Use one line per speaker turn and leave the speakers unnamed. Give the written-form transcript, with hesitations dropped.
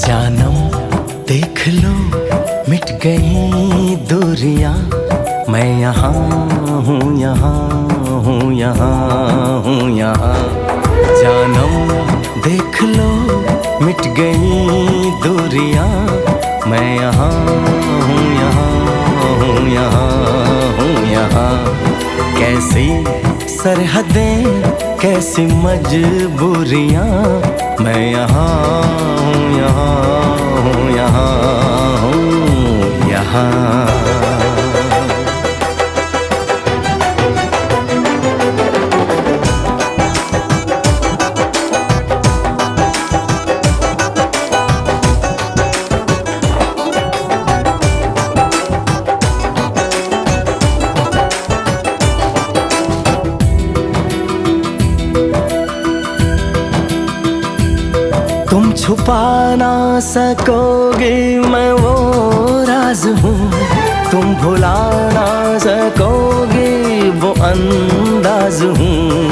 जानम देख लो मिट गई दूरियां, मैं यहाँ हूँ, यहाँ हूँ, यहाँ हूँ, यहाँ। जानम देख लो मिट गई दूरियां, मैं यहाँ हूँ, यहाँ हूँ, यहाँ हूँ, यहाँ। कैसी सरहदें कैसी मजबूरियां, मैं यहाँ हूँ, यहाँ हूँ, यहाँ हूँ, यहाँ। तुम छुपा ना सकोगे मैं वो राज हूँ, तुम भुला ना सकोगे वो अंदाज हूँ।